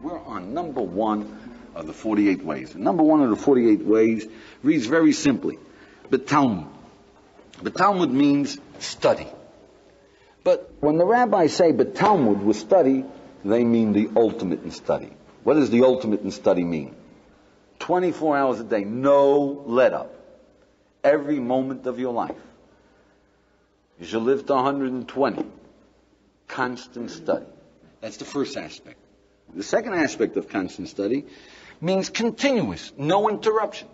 We're on number one of the 48 ways. And number one of the 48 ways reads very simply, B'Talmud. B'Talmud means study. But when the rabbis say B'Talmud was study, they mean the ultimate in study. What does the ultimate in study mean? 24 hours a day, no let up. Every moment of your life. You should live to 120. Constant study. That's the first aspect. The second aspect of constant study means continuous, no interruption.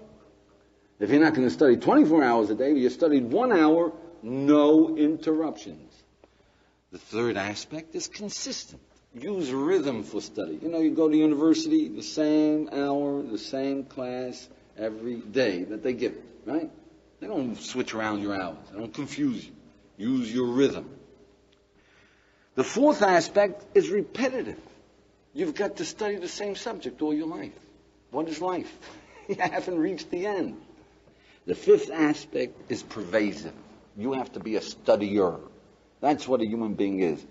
If you're not going to study 24 hours a day, you studied 1 hour, no interruptions. The third aspect is consistent. Use rhythm for study. You go to university, the same hour, the same class every day that they give it, right? They don't switch around your hours. They don't confuse you. Use your rhythm. The fourth aspect is repetitive. You've got to study the same subject all your life. What is life? You haven't reached the end. The fifth aspect is pervasive. You have to be a studier. That's what a human being is.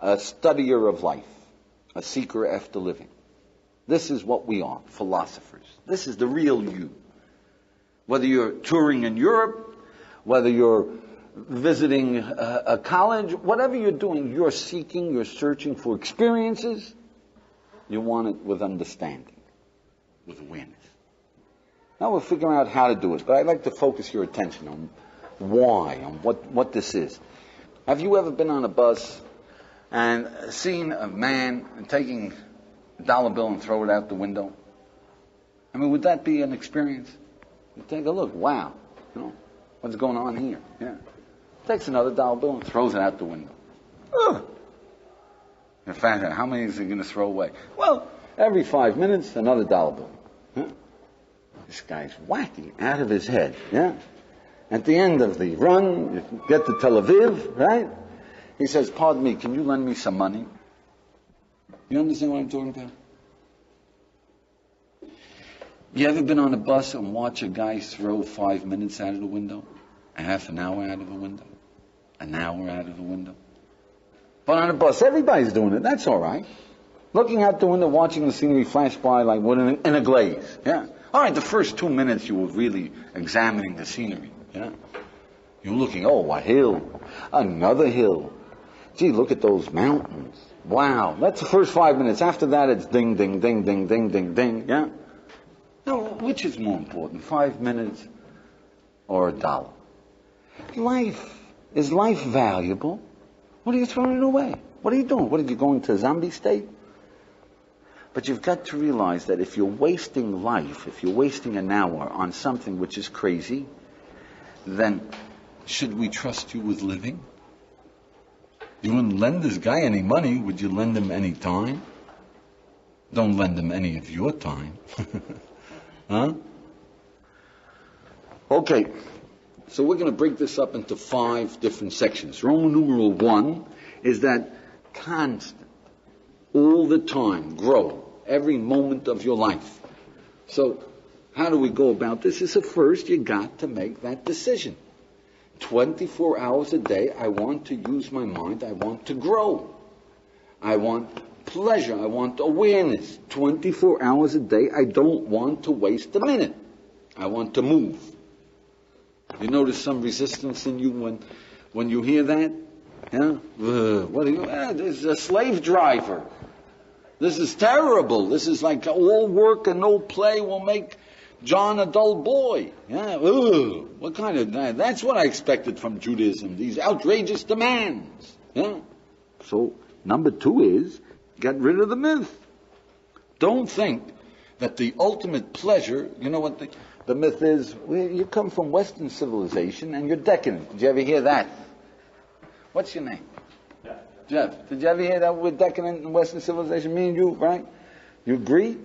A studier of life. A seeker after living. This is what we are, philosophers. This is the real you. Whether you're touring in Europe, whether you're visiting a college, whatever you're doing, you're seeking, you're searching for experiences. You want it with understanding, with awareness. Now we'll figure out how to do it, but I'd like to focus your attention on why, on what this is. Have you ever been on a bus and seen a man taking a dollar bill and throw it out the window? I mean, would that be an experience? You take a look, wow, what's going on here? Yeah. Takes another dollar bill and throws it out the window. Ugh. In fact, how many is he going to throw away? Well, every 5 minutes, another dollar bill. Huh? This guy's wacky, out of his head. Yeah. At the end of the run, you get to Tel Aviv, right? He says, "Pardon me, can you lend me some money?" You understand what I'm talking about? You ever been on a bus and watch a guy throw 5 minutes out of the window? A half an hour out of the window? An hour out of the window? But on a bus, everybody's doing it. That's all right. Looking out the window, watching the scenery flash by like in a glaze. Yeah. All right, the first 2 minutes you were really examining the scenery. Yeah. You're looking, oh, a hill, another hill. Gee, look at those mountains. Wow. That's the first 5 minutes. After that, it's ding, ding, ding, ding, ding, ding, ding. Yeah. Now, which is more important, 5 minutes or a dollar? Is life valuable? What are you throwing it away? What are you doing? What, are you going to a zombie state? But you've got to realize that if you're wasting life, if you're wasting an hour on something which is crazy, then should we trust you with living? You wouldn't lend this guy any money. Would you lend him any time? Don't lend him any of your time. Huh? Okay. So we're going to break this up into 5 different sections. Roman numeral 1 is that constant, all the time, grow, every moment of your life. So how do we go about this? Is at first you got to make that decision. 24 hours a day, I want to use my mind, I want to grow. I want pleasure, I want awareness. 24 hours a day, I don't want to waste a minute. I want to move. You notice some resistance in you when you hear that? Yeah? What are you? This is a slave driver. This is terrible. This is like all work and no play will make John a dull boy. Yeah? What kind of... That's what I expected from Judaism, these outrageous demands. Yeah? So, number 2 is, get rid of the myth. Don't think that the ultimate pleasure, you know what the myth is? You come from Western civilization and you're decadent. Did you ever hear that? What's your name? Jeff. Did you ever hear that we're decadent in Western civilization? Me and you, right? You agree?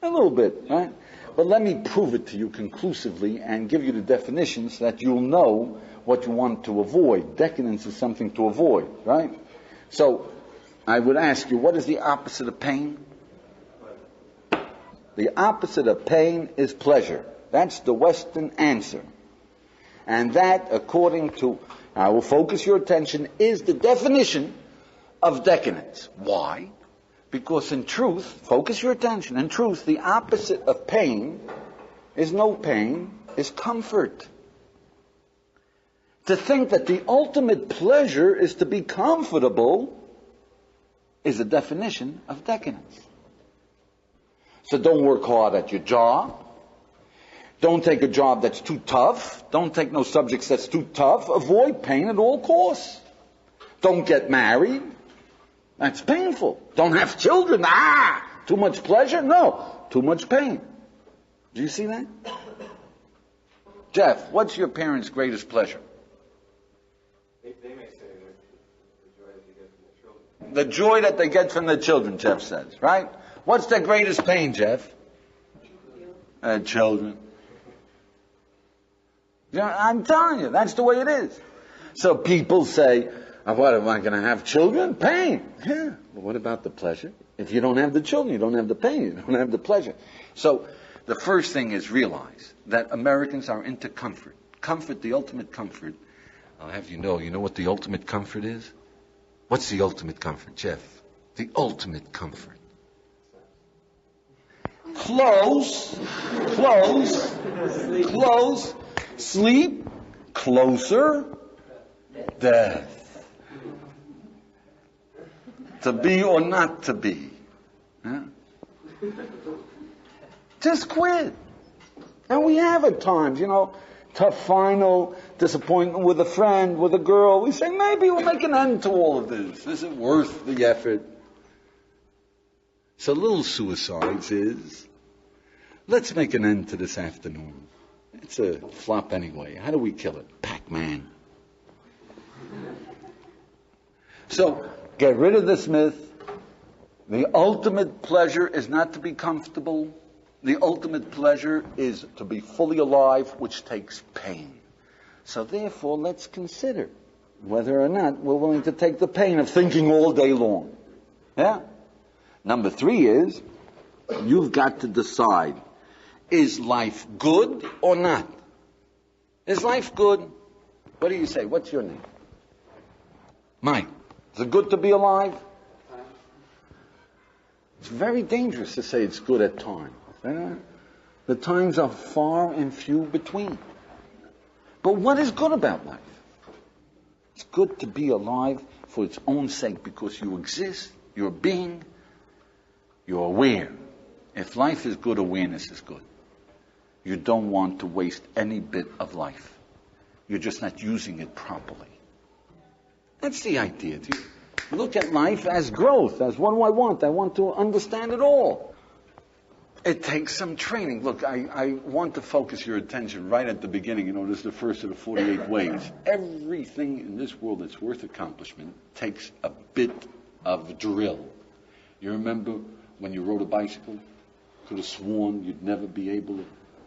A little bit, right? But let me prove it to you conclusively and give you the definitions so that you'll know what you want to avoid. Decadence is something to avoid, right? So, I would ask you, what is the opposite of pain? The opposite of pain is pleasure. That's the Western answer. And that, according to, I will focus your attention, is the definition of decadence. Why? Because in truth, focus your attention, in truth, the opposite of pain is no pain, is comfort. To think that the ultimate pleasure is to be comfortable is a definition of decadence. So don't work hard at your job. Don't take a job that's too tough. Don't take no subjects that's too tough. Avoid pain at all costs. Don't get married. That's painful. Don't have children. Too much pleasure? No, too much pain. Do you see that? Jeff, what's your parents' greatest pleasure? They may say the joy that they get from their children. The joy that they get from their children, Jeff says, right? What's their greatest pain, Jeff? Children. You know, I'm telling you, that's the way it is. So people say, what, am I going to have children? Pain. Yeah. But what about the pleasure? If you don't have the children, you don't have the pain, you don't have the pleasure. So the first thing is realize that Americans are into comfort. Comfort, the ultimate comfort. I'll have you know what the ultimate comfort is? What's the ultimate comfort, Jeff? The ultimate comfort. Close, sleep, closer, death. To be or not to be. Yeah? Just quit. And we have at times, tough final, disappointment with a friend, with a girl. We say, maybe we'll make an end to all of this. Is it worth the effort? So little suicides is, let's make an end to this afternoon. It's a flop anyway. How do we kill it? Pac-Man. So, get rid of this myth. The ultimate pleasure is not to be comfortable. The ultimate pleasure is to be fully alive, which takes pain. So therefore, let's consider whether or not we're willing to take the pain of thinking all day long. Yeah? Number 3 is, you've got to decide, is life good or not? Is life good? What do you say? What's your name? Mike. Is it good to be alive? It's very dangerous to say it's good at times. The times are far and few between. But what is good about life? It's good to be alive for its own sake, because you exist, you're a being, you're aware. If life is good, awareness is good. You don't want to waste any bit of life. You're just not using it properly. That's the idea. You look at life as growth, as what do I want? I want to understand it all. It takes some training. Look, I want to focus your attention right at the beginning. This is the first of the 48 ways. Everything in this world that's worth accomplishment takes a bit of drill. You remember when you rode a bicycle? Could have sworn you'd never be able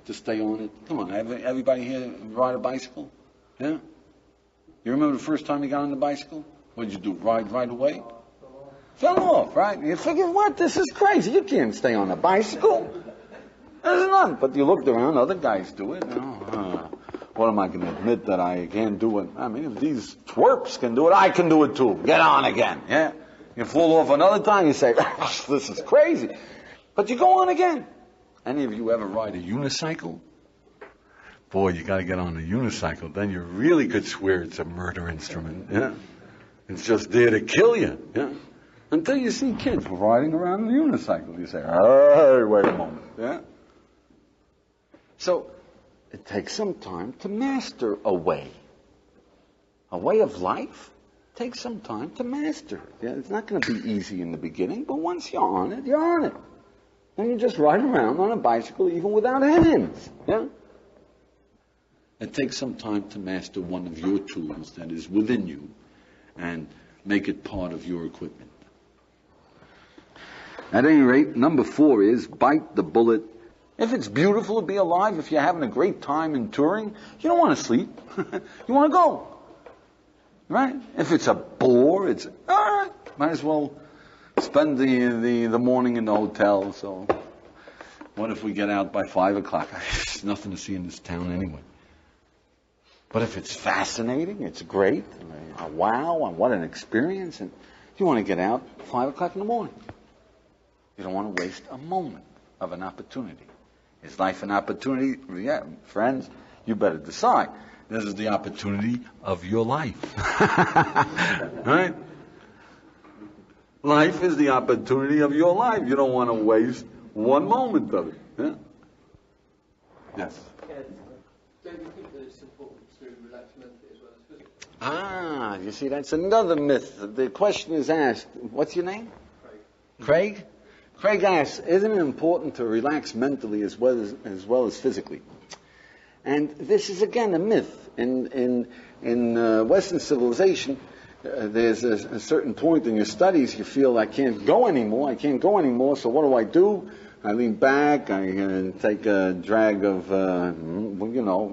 to stay on it. Come on, everybody here ride a bicycle? Yeah? You remember the first time you got on the bicycle? What did you do, ride right away? Fell off, right? You figure, what? This is crazy. You can't stay on a bicycle. There's none. But you looked around, other guys do it. What am I going to admit that I can't do it? I mean, if these twerps can do it, I can do it too. Get on again, yeah? You fall off another time, you say, this is crazy. But you go on again. Any of you ever ride a unicycle? Boy, you got to get on a unicycle. Then you really could swear it's a murder instrument, yeah? It's just there to kill you, yeah? Until you see kids riding around on a unicycle. You say, hey, wait a moment, yeah? So, it takes some time to master a way. A way of life takes some time to master. Yeah? It's not going to be easy in the beginning, but once you're on it, you're on it. And you just ride around on a bicycle even without hands, yeah? It takes some time to master one of your tools that is within you and make it part of your equipment. At any rate, number 4 is bite the bullet. If it's beautiful to be alive, if you're having a great time in touring, you don't want to sleep. You want to go. Right? If it's a bore, it's, all right, might as well spend the morning in the hotel. So what if we get out by 5 o'clock? There's nothing to see in this town anyway. But if it's fascinating, it's great, wow, and what an experience, and you want to get out 5 o'clock in the morning. You don't want to waste a moment of an opportunity. Is life an opportunity? Yeah, friends, you better decide. This is the opportunity of your life. Right? Life is the opportunity of your life. You don't want to waste one moment of it. Yeah? Yes. Don't you think that it's important to relax mentally as well as physically? Ah, you see, that's another myth. The question is asked, what's your name? Craig? Craig asks, isn't it important to relax mentally as well as physically? And this is again a myth. In Western civilization, there's a certain point in your studies you feel I can't go anymore, so what do? I lean back, I take a drag of,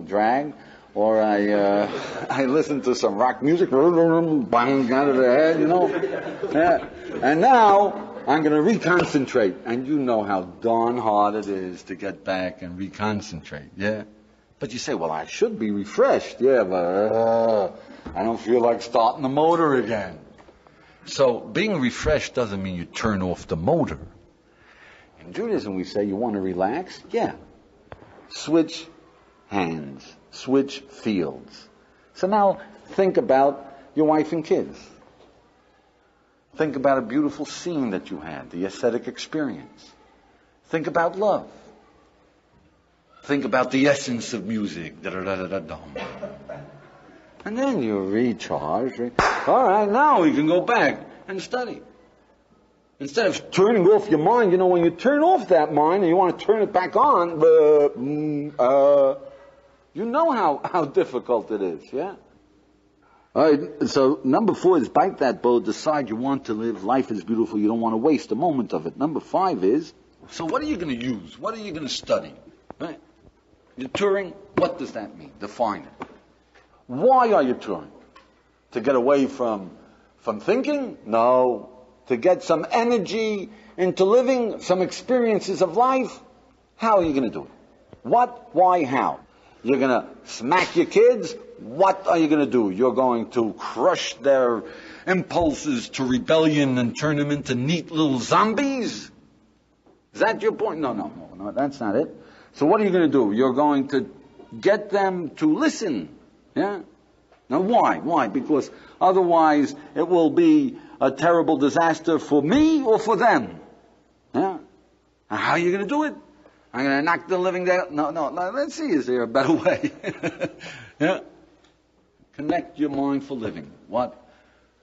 drag, or I listen to some rock music, bang out of the head, Yeah. And now I'm going to reconcentrate. And you know how darn hard it is to get back and reconcentrate, yeah? But you say, well, I should be refreshed, yeah, but I don't feel like starting the motor again. So being refreshed doesn't mean you turn off the motor. In Judaism, we say you want to relax, yeah. Switch hands, switch fields. So now think about your wife and kids. Think about a beautiful scene that you had, the aesthetic experience. Think about love. Think about the essence of music. Da-da-da-da-da-dum. And then you recharge. All right, now we can go back and study. Instead of turning off your mind, when you turn off that mind and you want to turn it back on, you know how difficult it is, yeah? All right, so number 4 is bite that bullet, decide you want to live. Life is beautiful. You don't want to waste a moment of it. Number 5 is, so what are you going to use? What are you going to study? Right? You're touring. What does that mean? Define it. Why are you touring? To get away from thinking? No. To get some energy into living, some experiences of life? How are you going to do it? What, why, how? You're going to smack your kids? What are you going to do? You're going to crush their impulses to rebellion and turn them into neat little zombies? Is that your point? No, that's not it. So what are you going to do? You're going to get them to listen. Yeah? Now why? Why? Because otherwise it will be a terrible disaster for me or for them. Yeah? And how are you going to do it? I'm going to knock the living down. No, let's see, is there a better way? Yeah? Connect your mind for living. What?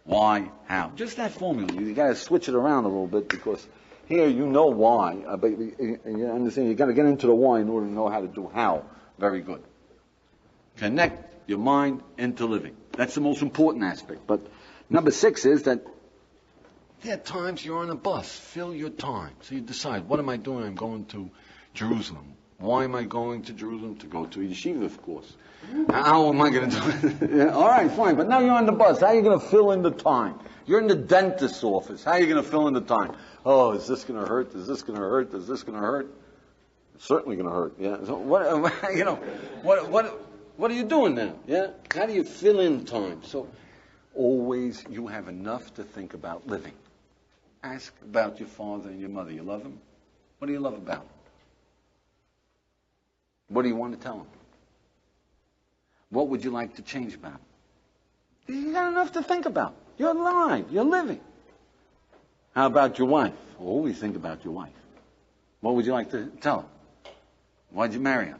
Why? How? Just that formula. You got to switch it around a little bit because here you know why, but you understand you got to get into the why in order to know how to do how. Very good. Connect your mind into living. That's the most important aspect. But number 6 is that there are times you're on a bus. Fill your time. So you decide, what am I doing? I'm going to Jerusalem. Why am I going to Jerusalem? To go to yeshiva, of course. How am I going to do it? Yeah, all right, fine. But now you're on the bus. How are you going to fill in the time? You're in the dentist's office. How are you going to fill in the time? Oh, is this going to hurt? Is this going to hurt? Is this going to hurt? It's certainly going to hurt. Yeah. So what are you doing now? Yeah. How do you fill in time? So always you have enough to think about living. Ask about your father and your mother. You love them? What do you love about them? What do you want to tell them? What would you like to change about them? You got enough to think about. You're alive. You're living. How about your wife? Always think about your wife. What would you like to tell her? Why'd you marry her?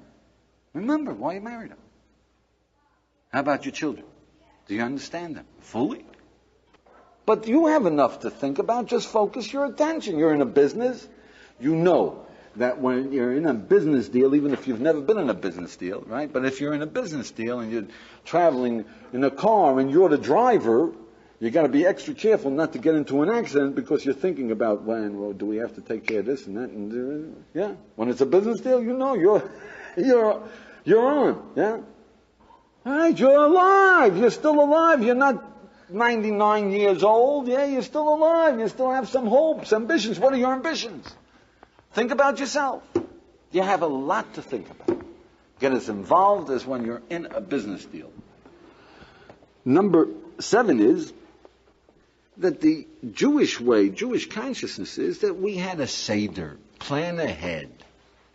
Remember why you married her. How about your children? Do you understand them fully? But you have enough to think about. Just focus your attention. You're in a business. You know that when you're in a business deal, even if you've never been in a business deal, right? But if you're in a business deal and you're traveling in a car and you're the driver, you got to be extra careful not to get into an accident because you're thinking about, well, do we have to take care of this and that? And yeah, when it's a business deal, you know you're on. Yeah, all right, you're alive. You're still alive. You're not 99 years old. Yeah, you're still alive. You still have some hopes, ambitions. What are your ambitions? Think about yourself. You have a lot to think about. Get as involved as when you're in a business deal. Number 7 is that the Jewish way, Jewish consciousness is that we had a Seder, plan ahead.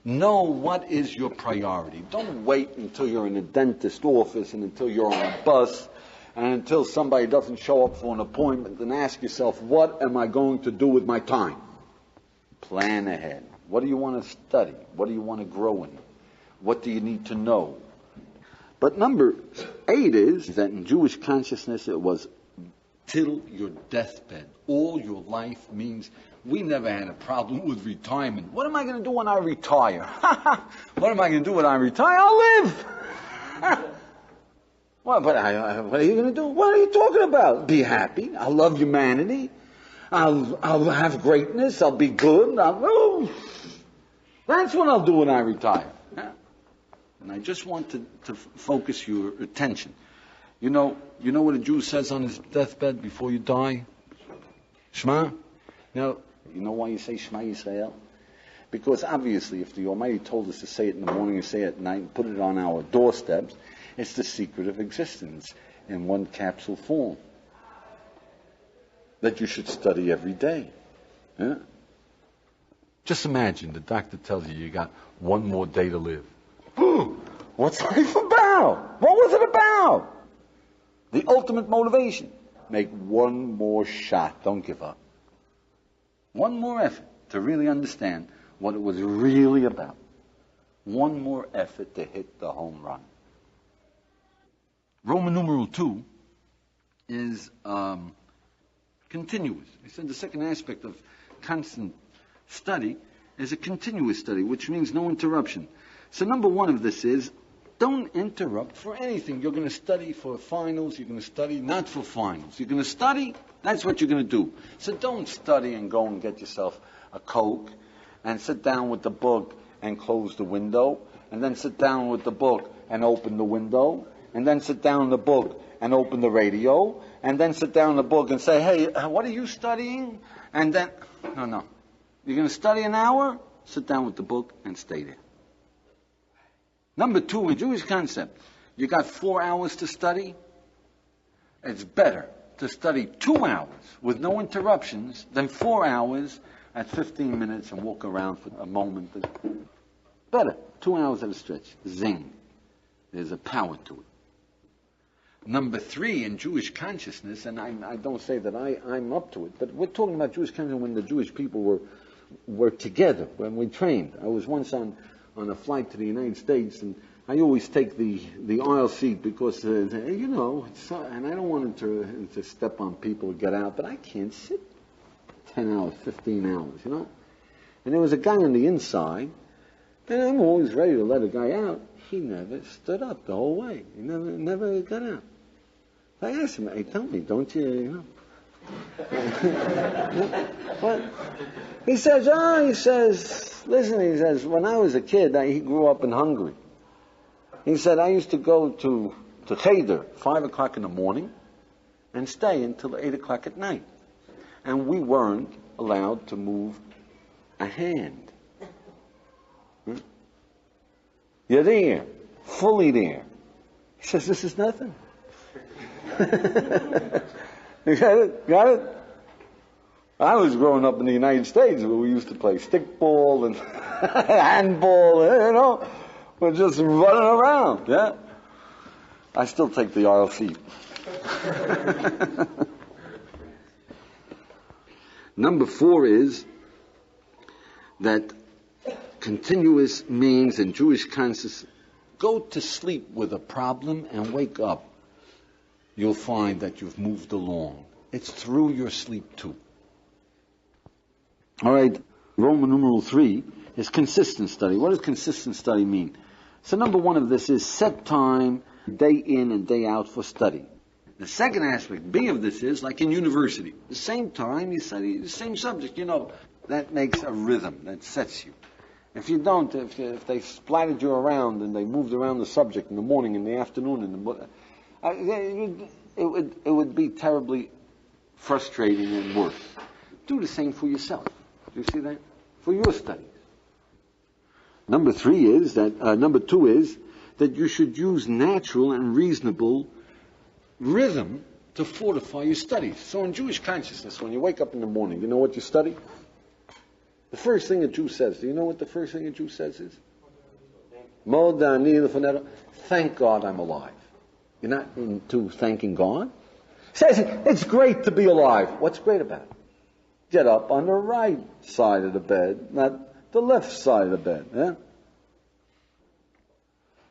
Know what is your priority. Don't wait until you're in a dentist office and until you're on a bus and until somebody doesn't show up for an appointment and ask yourself, what am I going to do with my time? Plan ahead. What do you want to study? What do you want to grow in? What do you need to know? But number 8 is that in Jewish consciousness it was till your deathbed. All your life means we never had a problem with retirement. What am I going to do when I retire? What am I going to do when I retire? I'll live. What are you going to do? What are you talking about? Be happy. I'll love humanity. I'll have greatness. I'll be good. That's what I'll do when I retire. And I just want to focus your attention. You know what a Jew says on his deathbed before you die? Shema? Now, you know why you say Shema Yisrael? Because obviously, if the Almighty told us to say it in the morning and say it at night and put it on our doorsteps, it's the secret of existence in one capsule form that you should study every day. Yeah? Just imagine the doctor tells you got one more day to live. What's life about? What was it about? The ultimate motivation. Make one more shot. Don't give up. One more effort to really understand what it was really about. One more effort to hit the home run. Roman numeral 2 is continuous. I said the second aspect of constant study is a continuous study, which means no interruption. So number 1 of this is, don't interrupt for anything. You're going to study for finals. You're going to study not for finals. You're going to study, that's what you're going to do. So don't study and go and get yourself a Coke and sit down with the book and close the window, and then sit down with the book and open the window, and then sit down in the book and open the radio, and then sit down in the book and say, hey, what are you studying? And then, no. You're going to study an hour? Sit down with the book and stay there. Number 2, in Jewish concept, you got 4 hours to study. It's better to study 2 hours with no interruptions than 4 hours at 15 minutes and walk around for a moment. Better, 2 hours at a stretch. Zing. There's a power to it. Number 3, in Jewish consciousness, and I don't say that I'm up to it, but we're talking about Jewish consciousness when the Jewish people were together, when we trained. I was once on a flight to the United States, and I always take the aisle seat because, and I don't want to step on people to get out, but I can't sit 10 hours, 15 hours, And there was a guy on the inside, and I'm always ready to let a guy out. He never stood up the whole way. He never got out. I asked him, hey, tell me, don't you, What? He says, listen, when I was a kid, he grew up in Hungary. He said, I used to go to Cheder, 5 o'clock in the morning, and stay until 8 o'clock at night. And we weren't allowed to move a hand. You're there, fully there. He says, this is nothing. You got it? I was growing up in the United States where we used to play stickball and handball, we're just running around, yeah? I still take the aisle seat. Number 4 is that continuous means in Jewish consciousness, go to sleep with a problem and wake up. You'll find that you've moved along. It's through your sleep too. All right, Roman numeral 3 is consistent study. What does consistent study mean? So number 1 of this is set time, day in and day out for study. The second aspect, B of this is, like in university, the same time you study the same subject, that makes a rhythm, that sets you. If you don't, if they splattered you around and they moved around the subject in the morning, in the afternoon, it would be terribly frustrating and worse. Do the same for yourself. Do you see that? For your studies. Number 2 is that you should use natural and reasonable rhythm to fortify your studies. So in Jewish consciousness, when you wake up in the morning, you know what you study? The first thing a Jew says, do you know what the first thing a Jew says is? Thank God I'm alive. You're not into thanking God? Says it's great to be alive. What's great about it? Get up on the right side of the bed, not the left side of the bed. Yeah?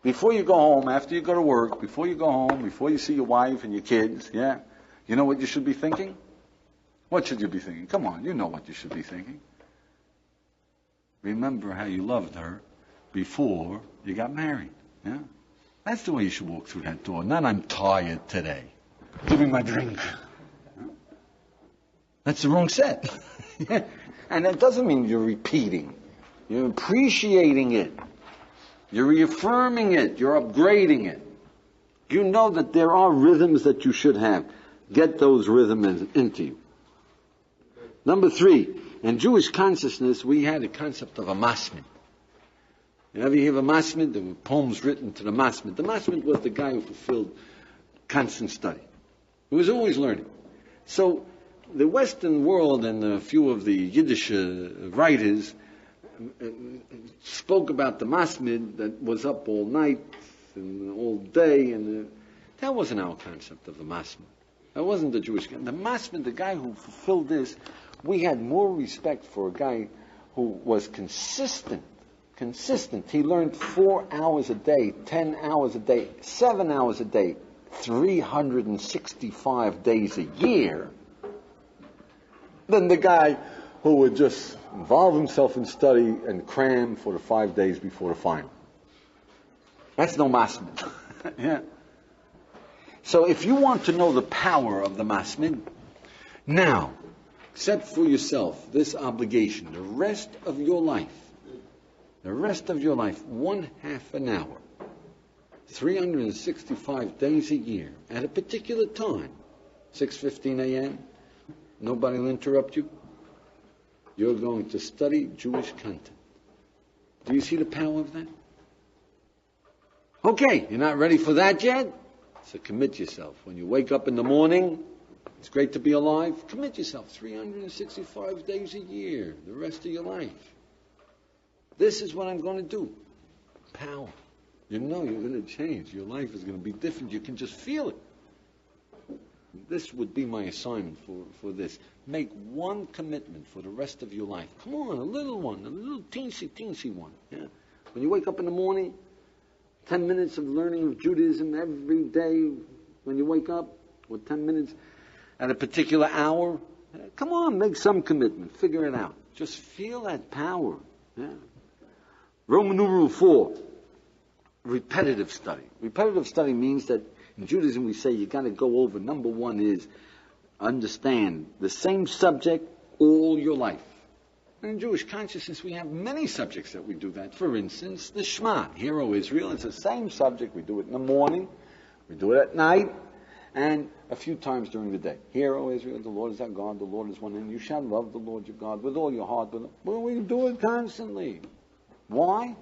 Before you go home, after you go to work, before you go home, before you see your wife and your kids, yeah, you know what you should be thinking? What should you be thinking? Come on, you know what you should be thinking. Remember how you loved her before you got married. Yeah? That's the way you should walk through that door. Not I'm tired today. Give me my drink. That's the wrong set. Yeah. And that doesn't mean you're repeating. You're appreciating it. You're reaffirming it. You're upgrading it. You know that there are rhythms that you should have. Get those rhythms into you. Number 3, in Jewish consciousness, we had a concept of a Mosman. You ever hear of a Mosman? There were poems written to the Mosman. The Mosman was the guy who fulfilled constant study. He was always learning. So the Western world and a few of the Yiddish writers spoke about the Mosman that was up all night and all day, and that wasn't our concept of the Mosman. That wasn't the Jewish guy. The Mosman, the guy who fulfilled this, we had more respect for a guy who was consistent. He learned 4 hours a day, 10 hours a day, 7 hours a day, 365 days a year, than the guy who would just involve himself in study and cram for the 5 days before the final. That's no Mosman. Yeah. So if you want to know the power of the Mosman, now, set for yourself this obligation, the rest of your life, 1/2 an hour, 365 days a year, at a particular time, 6:15 a.m., nobody will interrupt you. You're going to study Jewish content. Do you see the power of that? Okay, you're not ready for that yet? So commit yourself. When you wake up in the morning, it's great to be alive. Commit yourself 365 days a year, the rest of your life. This is what I'm going to do. Power. You know you're going to change. Your life is going to be different. You can just feel it. This would be my assignment for this. Make one commitment for the rest of your life. Come on, a little one, a little teensy one. Yeah? When you wake up in the morning, 10 minutes of learning of Judaism every day when you wake up, or 10 minutes at a particular hour. Come on, make some commitment. Figure it out. Just feel that power. Yeah? Roman numeral 4, repetitive study. Repetitive study means that in Judaism we say you got to go over, number 1 is understand the same subject all your life. And in Jewish consciousness we have many subjects that we do that. For instance, the Shema, Hear, O Israel, it's the same subject. We do it in the morning, we do it at night, and a few times during the day. Hear, O Israel, the Lord is our God, the Lord is one, and you shall love the Lord your God with all your heart. Well, we do it constantly. Why?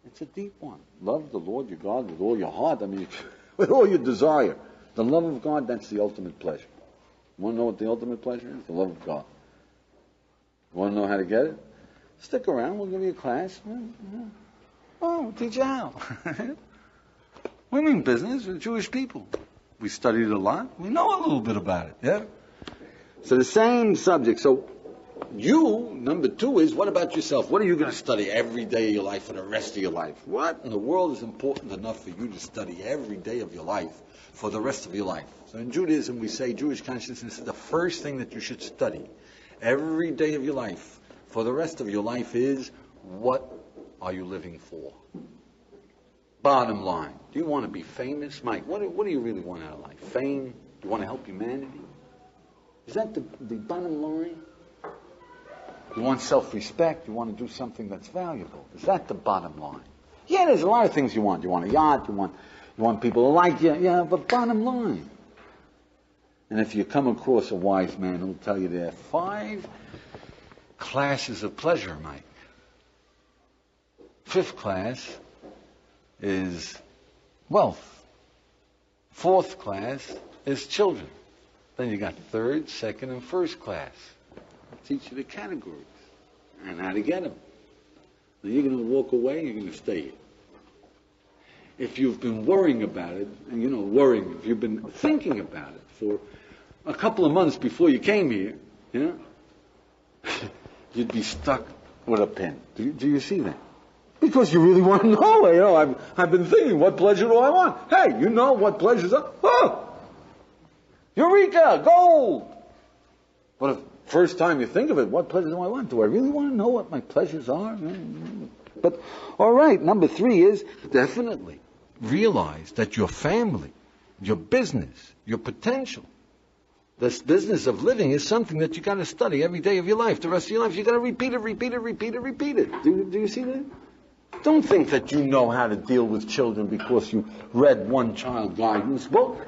It's a deep one. Love the Lord your God with all your heart. I mean, with all your desire. The love of God, that's the ultimate pleasure. You want to know what the ultimate pleasure is? The love of God. You want to know how to get it? Stick around. We'll give you a class. Oh, we'll teach you how. We mean business. We're Jewish people. We studied a lot. We know a little bit about it. Yeah? So the same subject. So you, number 2 is, what about yourself? What are you going to study every day of your life for the rest of your life? What in the world is important enough for you to study every day of your life for the rest of your life? So in Judaism we say Jewish consciousness is the first thing that you should study every day of your life for the rest of your life is, what are you living for? Bottom line, do you want to be famous? Mike, what do you really want out of life? Fame? Do you want to help humanity? Is that the bottom line? You want self-respect. You want to do something that's valuable. Is that the bottom line? Yeah, there's a lot of things you want. You want a yacht. You want people to like you. Yeah, but bottom line. And if you come across a wise man who'll tell you there are 5 classes of pleasure, Mike. 5th class is wealth. 4th class is children. Then you got third, second, and first class. I'll teach you the categories and how to get them. Now you're going to walk away, you're going to stay here. If you've been worrying about it, and if you've been thinking about it for a couple of months before you came here, you'd be stuck with a pin. Do you see that? Because you really want to know. I've been thinking, what pleasure do I want? Hey, you know what pleasures are? Oh! Eureka! Gold! But if first time you think of it, what pleasure do I want? Do I really want to know what my pleasures are? But, all right, number 3 is definitely realize that your family, your business, your potential, this business of living is something that you got to study every day of your life. The rest of your life, you got to repeat it. Do you see that? Don't think that you know how to deal with children because you read one child guidance book.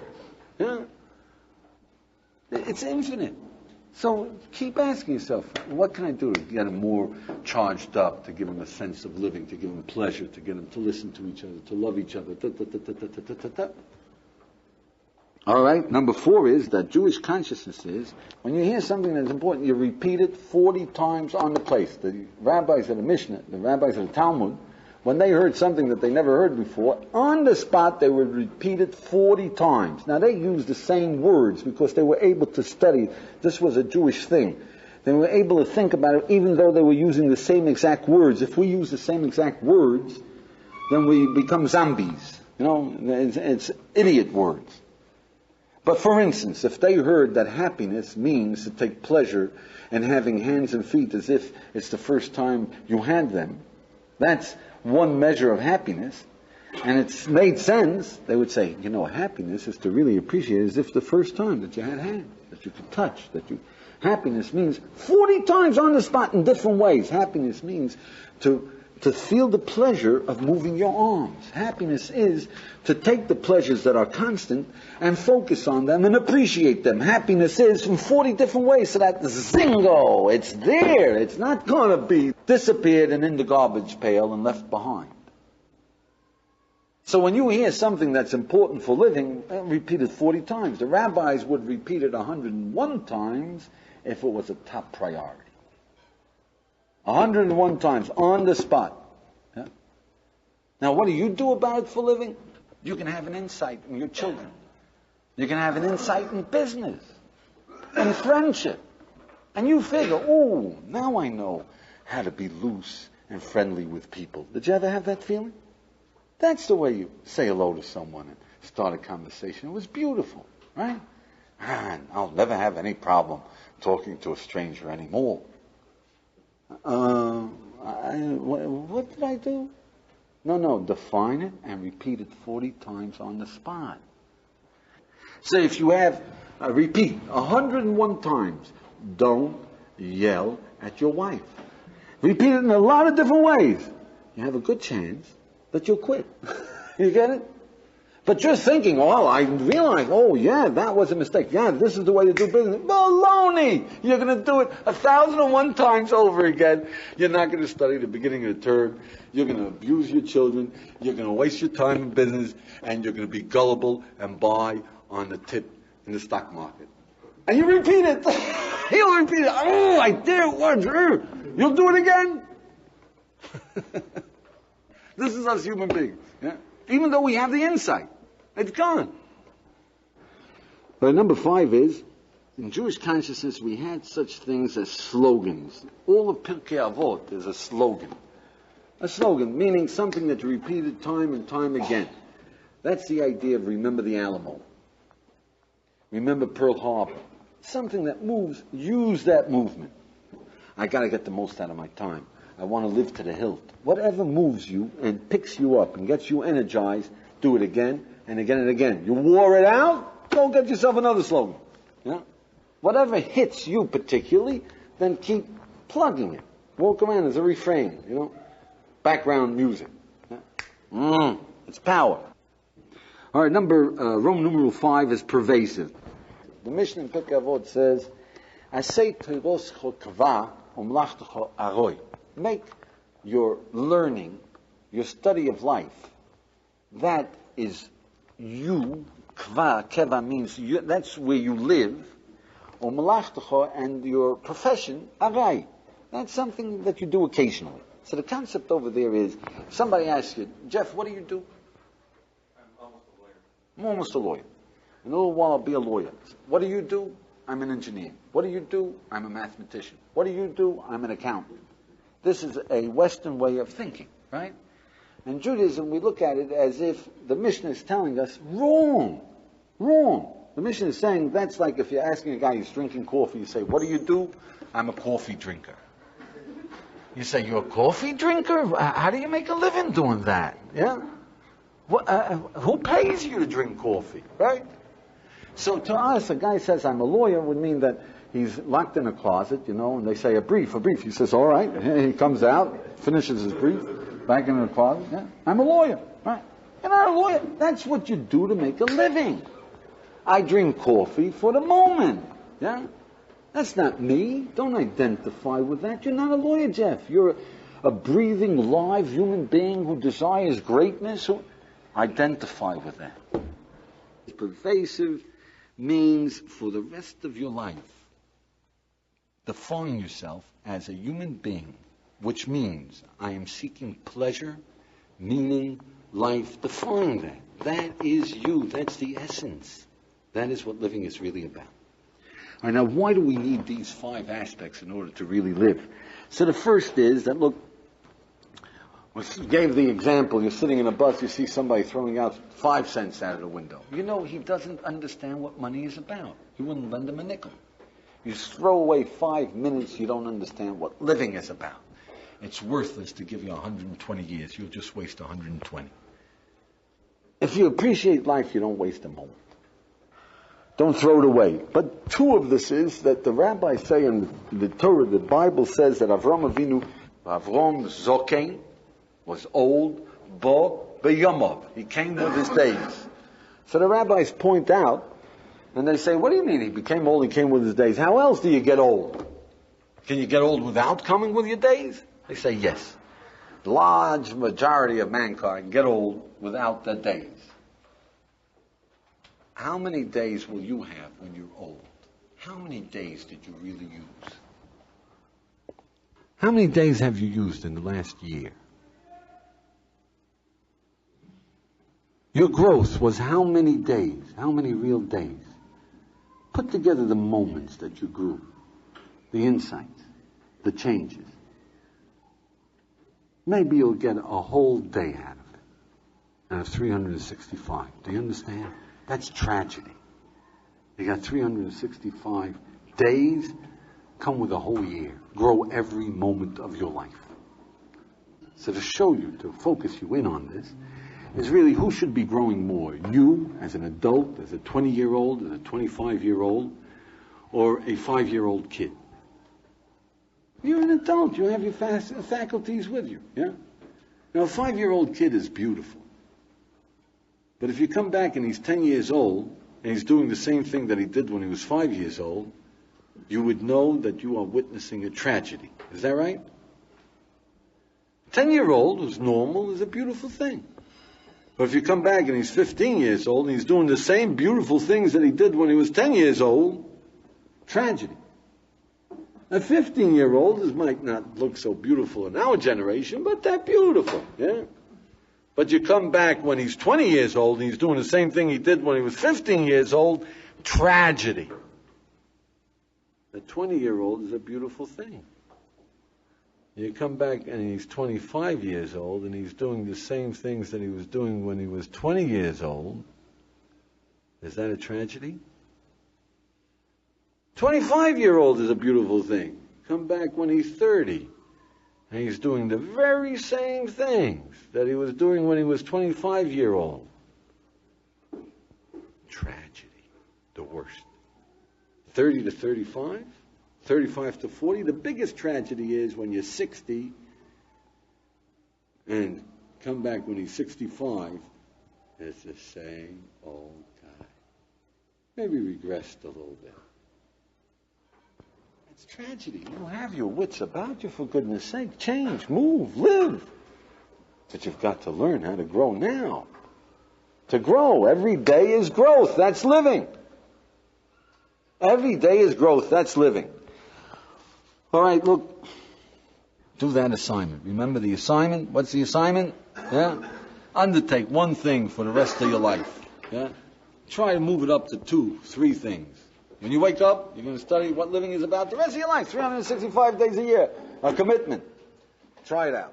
Yeah. It's infinite. So keep asking yourself, what can I do to get them more charged up, to give them a sense of living, to give them pleasure, to get them to listen to each other, to love each other. All right, number 4 is that Jewish consciousness is, when you hear something that's important, you repeat it 40 times on the place. The rabbis of the Mishnah, the rabbis of the Talmud, when they heard something that they never heard before, on the spot they would repeat it 40 times. Now they used the same words because they were able to study. This was a Jewish thing. They were able to think about it even though they were using the same exact words. If we use the same exact words, then we become zombies. It's idiot words. But for instance, if they heard that happiness means to take pleasure in having hands and feet as if it's the first time you had them, that's one measure of happiness, and it's made sense, they would say, happiness is to really appreciate as if the first time that you had hands, that you could touch, happiness means 40 times on the spot in different ways. Happiness means to feel the pleasure of moving your arms. Happiness is to take the pleasures that are constant and focus on them and appreciate them. Happiness is from 40 different ways, so that zingo, it's there. It's not going to be disappeared and in the garbage pail and left behind. So when you hear something that's important for living, repeat it 40 times. The rabbis would repeat it 101 times if it was a top priority. 101 times on the spot. Yeah? Now, what do you do about it for living? You can have an insight in your children. You can have an insight in business, in friendship. And you figure, now I know how to be loose and friendly with people. Did you ever have that feeling? That's the way you say hello to someone and start a conversation. It was beautiful, right? Man, I'll never have any problem talking to a stranger anymore. What did I do? No, define it and repeat it 40 times on the spot. So if you have, repeat 101 times, don't yell at your wife. Repeat it in a lot of different ways. You have a good chance that you'll quit. You get it? But just thinking, I realize, that was a mistake. Yeah, this is the way to do business. Baloney! You're going to do it 1,001 times over again. You're not going to study the beginning of the term. You're going to abuse your children. You're going to waste your time in business. And you're going to be gullible and buy on the tip in the stock market. And you repeat it. He'll repeat it. I did it once. You'll do it again? This is us human beings. Yeah? Even though we have the insight, it's gone. But number 5 is, in Jewish consciousness, we had such things as slogans. All of Pirkei Avot is a slogan. A slogan, meaning something that's repeated time and time again. That's the idea of remember the Alamo. Remember Pearl Harbor. Something that moves, use that movement. I got to get the most out of my time. I want to live to the hilt. Whatever moves you and picks you up and gets you energized, do it again and again and again. You wore it out, go get yourself another slogan. Yeah? Whatever hits you particularly, then keep plugging it. Walk around as a refrain, background music. Yeah? It's power. All right, Roman numeral 5 is pervasive. The Mishnah in Pirkei Avot says, "Asay tiroscho kva umlachtecho aroi." Make your learning, your study of life, that is you, kva means you, that's where you live, or malachtecha, and your profession, arai. That's something that you do occasionally. So the concept over there is, if somebody asks you, Jeff, what do you do? I'm almost a lawyer. I'm almost a lawyer. In a little while I'll be a lawyer. What do you do? I'm an engineer. What do you do? I'm a mathematician. What do you do? I'm an accountant. This is a Western way of thinking, right? In Judaism, we look at it as if the Mishnah is telling us, wrong. The Mishnah is saying that's like if you're asking a guy who's drinking coffee, you say, what do you do? I'm a coffee drinker. You say, you're a coffee drinker? How do you make a living doing that? Yeah? Who pays you to drink coffee, right? So to us, a guy says, I'm a lawyer, would mean that he's locked in a closet, and they say, a brief. He says, all right. He comes out, finishes his brief, back into the closet. Yeah, I'm a lawyer, right? You're not a lawyer. That's what you do to make a living. I drink coffee for the moment, yeah? That's not me. Don't identify with that. You're not a lawyer, Jeff. You're a breathing, live human being who desires greatness. Who identify with that. Pervasive means for the rest of your life, define yourself as a human being, which means I am seeking pleasure, meaning, life. Define that. That is you. That's the essence. That is what living is really about. All right, now, why do we need these 5 aspects in order to really live? So the first is that, look, we gave the example, you're sitting in a bus, you see somebody throwing out 5 cents out of the window. He doesn't understand what money is about. You wouldn't lend him a nickel. You throw away 5 minutes, you don't understand what living is about. It's worthless to give you 120 years. You'll just waste 120. If you appreciate life, you don't waste a moment. Don't throw it away. But 2 of this is that the rabbis say in the Torah, the Bible says that Avram Zoken was old, bo beyomov. He came with his days. So the rabbis point out, and they say, what do you mean he became old, he came with his days? How else do you get old? Can you get old without coming with your days? They say yes. The large majority of mankind get old without their days. How many days will you have when you're old? How many days did you really use? How many days have you used in the last year? Your growth was how many days? How many real days? Put together the moments that you grew, the insights, the changes. Maybe you'll get a whole day out of it, out of 365. Do you understand? That's tragedy. You got 365 days, come with a whole year. Grow every moment of your life. So to show you, to focus you in on this, is really who should be growing more? You, as an adult, as a 20-year-old, as a 25-year-old, or a 5-year-old kid? You're an adult. You have your faculties with you. Yeah. Now, a 5-year-old kid is beautiful. But if you come back and he's 10 years old, and he's doing the same thing that he did when he was 5 years old, you would know that you are witnessing a tragedy. Is that right? 10-year-old who's normal is a beautiful thing. But if you come back and he's 15 years old, and he's doing the same beautiful things that he did when he was 10 years old, tragedy. A 15-year-old might not look so beautiful in our generation, but they're beautiful, yeah? But you come back when he's 20 years old and he's doing the same thing he did when he was 15 years old, tragedy. The 20-year-old is a beautiful thing. You come back and he's 25 years old and he's doing the same things that he was doing when he was 20 years old. Is that a tragedy? 25-year-old is a beautiful thing. Come back when he's 30. And he's doing the very same things that he was doing when he was 25-year-old. Tragedy. The worst. 30 to 35, 35 to 40. The biggest tragedy is when you're 60 and come back when he's 65. It's the same old guy. Maybe regressed a little bit. It's tragedy. You have your wits about you, for goodness sake. Change, move, live. But you've got to learn how to grow now. To grow. Every day is growth. That's living. Every day is growth. That's living. All right, look. Do that assignment. Remember the assignment? What's the assignment? Yeah? Undertake one thing for the rest of your life. Yeah? Try to move it up to 2, 3 things. When you wake up, you're going to study what living is about the rest of your life, 365 days a year. A commitment. Try it out.